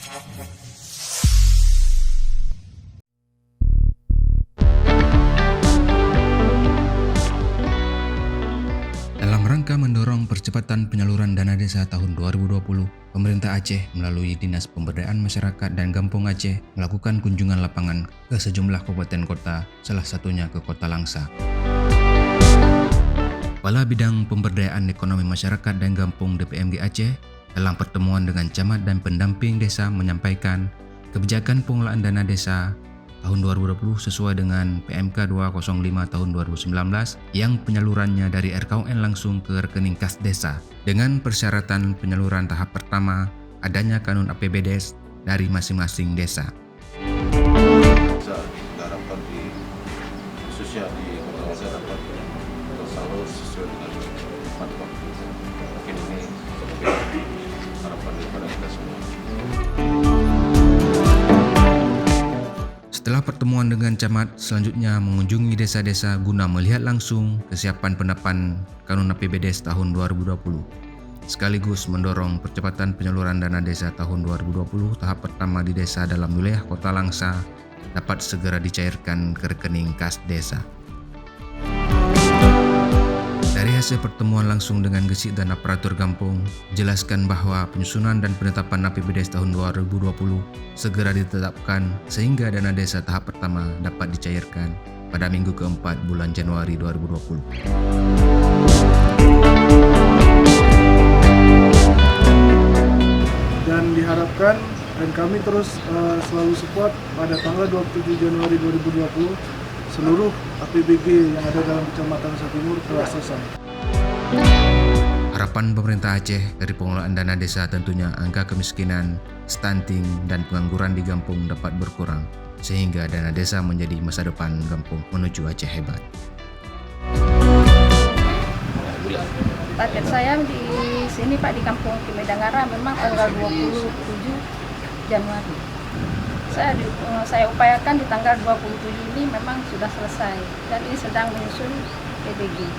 Dalam rangka mendorong percepatan penyaluran dana desa tahun 2020, pemerintah Aceh melalui Dinas Pemberdayaan Masyarakat dan Kampung Aceh melakukan kunjungan lapangan ke sejumlah kabupaten kota, salah satunya ke Kota Langsa. Kepala Bidang Pemberdayaan Ekonomi Masyarakat dan Kampung DPMG Aceh dalam pertemuan dengan camat dan pendamping desa menyampaikan kebijakan pengelolaan dana desa tahun 2020 sesuai dengan PMK 205 tahun 2019 yang penyalurannya dari RKUN langsung ke rekening kas desa dengan persyaratan penyaluran tahap pertama adanya kanun APBDes dari masing-masing desa. Bisa diharapkan khususnya di Kota Langsa dapat tersalur sesuai dengan tepat waktu. Mungkin ini harapan daripada kita semua. Setelah pertemuan dengan camat, selanjutnya mengunjungi desa-desa guna melihat langsung kesiapan penerapan kanun APBDes tahun 2020, sekaligus mendorong percepatan penyaluran dana desa tahun 2020 tahap pertama di desa dalam wilayah Kota Langsa dapat segera dicairkan ke rekening kas desa. Dari hasil pertemuan langsung dengan Gesik dan Aparatur Kampung, jelaskan bahwa penyusunan dan penetapan APBDes tahun 2020 segera ditetapkan sehingga dana desa tahap pertama dapat dicairkan pada minggu keempat bulan Januari 2020. Dan diharapkan dan kami terus selalu support pada tanggal 27 Januari 2020 seluruh APBG yang ada dalam Kecamatan Langsa Timur telah selesai. Harapan pemerintah Aceh dari pengelolaan dana desa tentunya angka kemiskinan, stunting, dan pengangguran di kampung dapat berkurang sehingga dana desa menjadi masa depan kampung menuju Aceh hebat. Target saya di sini Pak, di Kampung Kimedangara memang tanggal 27 Januari. Saya upayakan di tanggal 27 ini memang sudah selesai dan ini sedang menyusun PBG.